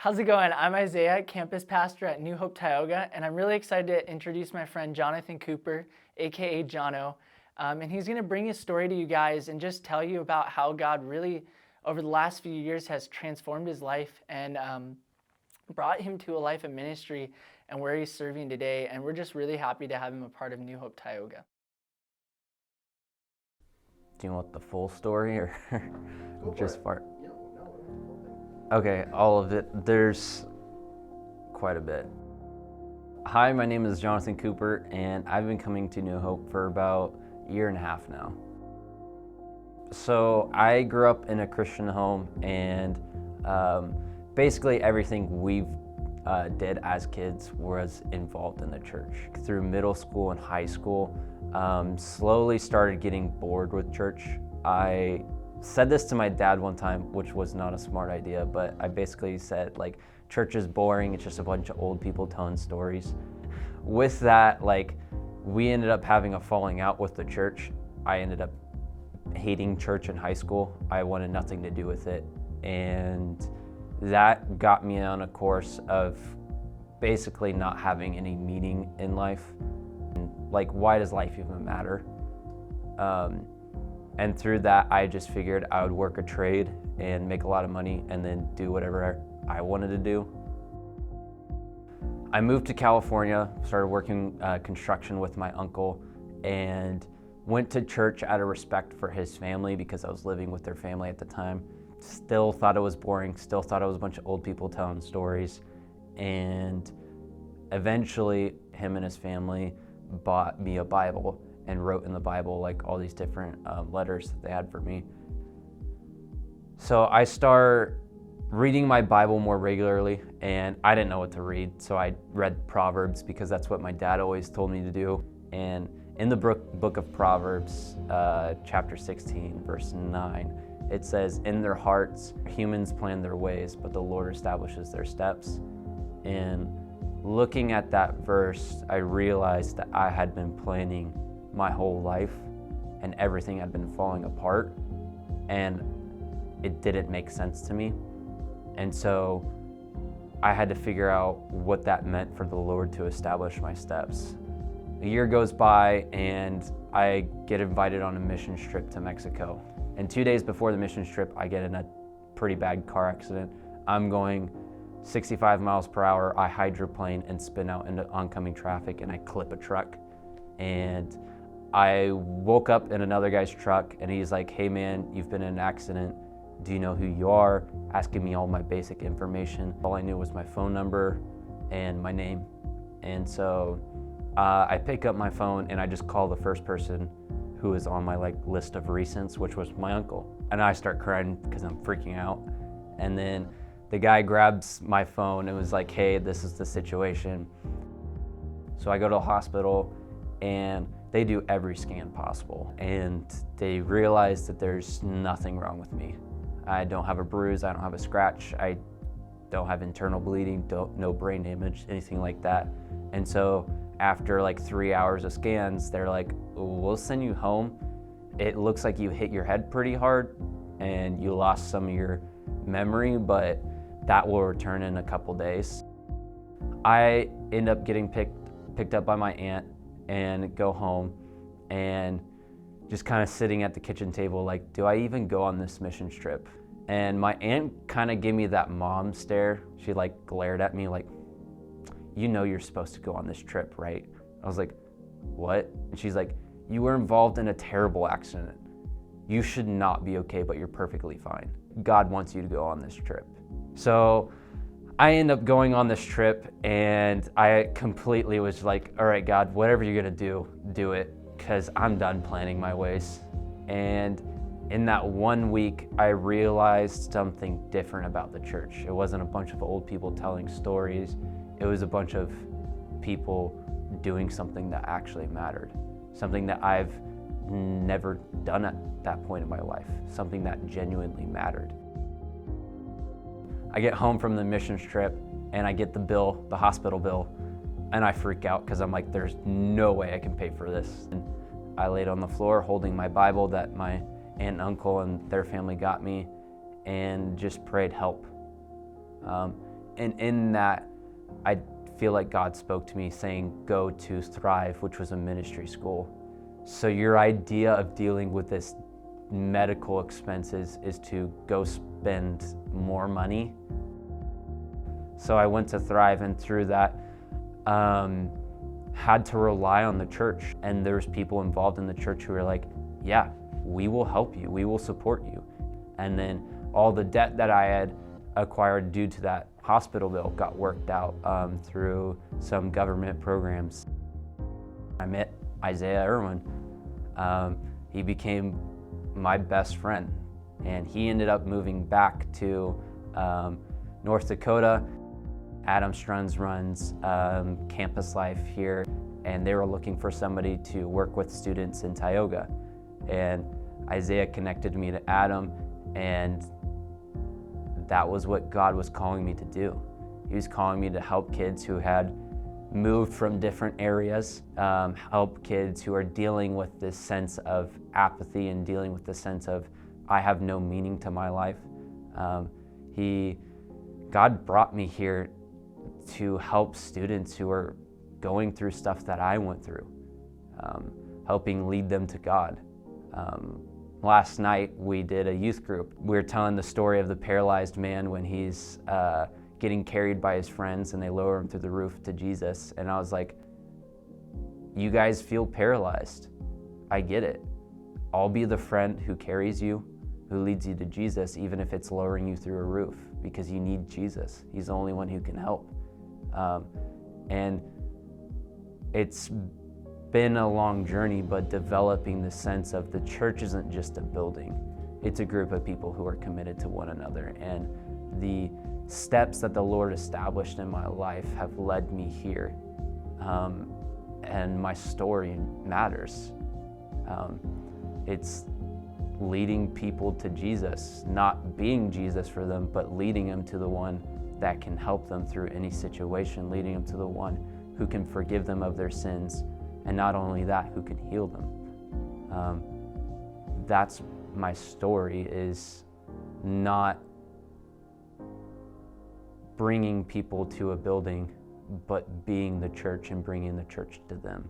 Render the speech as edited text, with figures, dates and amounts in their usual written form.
How's it going? I'm Isaiah, campus pastor at New Hope Tioga, and I'm really excited to introduce my friend Jonathan Cooper, aka Jono. And he's going to bring his story to you guys and just tell you about how God really, over the last few years, has transformed his life and brought him to a life of ministry and where he's serving today. And we're just really happy to have him a part of New Hope Tioga. Do you want the full story or just part? Okay, all of it. There's quite a bit. Hi, my name is Jonathan Cooper, and I've been coming to New Hope for about a year and a half now. So I grew up in a Christian home, and basically everything we did as kids was involved in the church. Through middle school and high school, slowly started getting bored with church. I said this to my dad one time, which was not a smart idea, but I basically said, like, church is boring, it's just a bunch of old people telling stories. With that, like, we ended up having a falling out with the church. I ended up hating church in high school. I wanted nothing to do with it. And that got me on a course of basically not having any meaning in life. Like, why does life even matter? And through that, I just figured I would work a trade and make a lot of money and then do whatever I wanted to do. I moved to California, started working construction with my uncle, and went to church out of respect for his family because I was living with their family at the time. Still thought it was boring, still thought it was a bunch of old people telling stories. And eventually, him and his family bought me a Bible and wrote in the Bible like all these different letters that they had for me. So I start reading my Bible more regularly, and I didn't know what to read, so I read Proverbs because that's what my dad always told me to do. And in the book of Proverbs, chapter 16, verse 9, it says, "In their hearts, humans plan their ways, but the Lord establishes their steps." And looking at that verse, I realized that I had been planning my whole life and everything had been falling apart, and it didn't make sense to me. And so I had to figure out what that meant for the Lord to establish my steps. A year goes by and I get invited on a mission trip to Mexico. And 2 days before the mission trip, I get in a pretty bad car accident. I'm going 65 miles per hour, I hydroplane and spin out into oncoming traffic, and I clip a truck. And I woke up in another guy's truck, and he's like, "Hey man, you've been in an accident. Do you know who you are?" Asking me all my basic information. All I knew was my phone number and my name. And so I pick up my phone and I just call the first person who was on my list of recents, which was my uncle. And I start crying because I'm freaking out. And then the guy grabs my phone and was like, "Hey, this is the situation." So I go to the hospital and they do every scan possible. And they realize that there's nothing wrong with me. I don't have a bruise, I don't have a scratch, I don't have internal bleeding, no brain damage, anything like that. And so after like 3 hours of scans, they're like, "We'll send you home. It looks like you hit your head pretty hard and you lost some of your memory, but that will return in a couple days." I end up getting picked up by my aunt and go home and just kind of sitting at the kitchen table like, do I even go on this mission trip? And my aunt kind of gave me that mom stare. She like glared at me like, "You know you're supposed to go on this trip, right?" I was like, "What?" And she's like, "You were involved in a terrible accident. You should not be okay, but you're perfectly fine. God wants you to go on this trip." So I end up going on this trip, and I completely was like, "All right, God, whatever you're gonna do, do it, because I'm done planning my ways." And in that 1 week, I realized something different about the church. It wasn't a bunch of old people telling stories. It was a bunch of people doing something that actually mattered, something that I've never done at that point in my life, something that genuinely mattered. I get home from the missions trip and I get the bill, the hospital bill, and I freak out because I'm like, there's no way I can pay for this. And I laid on the floor holding my Bible that my aunt and uncle and their family got me and just prayed help. And in that, I feel like God spoke to me saying, go to Thrive, which was a ministry school. So your idea of dealing with this medical expenses is to go spend more money. So I went to Thrive, and through that, had to rely on the church. And there's people involved in the church who were like, yeah, we will help you, we will support you. And then all the debt that I had acquired due to that hospital bill got worked out through some government programs. I met Isaiah Irwin. He became my best friend, and he ended up moving back to North Dakota. Adam Struns runs Campus Life here, and they were looking for somebody to work with students in Tioga. And Isaiah connected me to Adam, and that was what God was calling me to do. He was calling me to help kids who had moved from different areas, help kids who are dealing with this sense of apathy and dealing with the sense of, I have no meaning to my life. God brought me here to help students who are going through stuff that I went through, helping lead them to God. Last night we did a youth group. We were telling the story of the paralyzed man when he's getting carried by his friends and they lower him through the roof to Jesus. And I was like, you guys feel paralyzed. I get it. I'll be the friend who carries you, who leads you to Jesus, even if it's lowering you through a roof, because you need Jesus. He's the only one who can help. And it's been a long journey, but developing the sense of the church isn't just a building. It's a group of people who are committed to one another. And the steps that the Lord established in my life have led me here. And my story matters. It's leading people to Jesus, not being Jesus for them, but leading them to the one that can help them through any situation, leading them to the one who can forgive them of their sins, and not only that, who can heal them. That's my story, is not bringing people to a building, but being the church and bringing the church to them.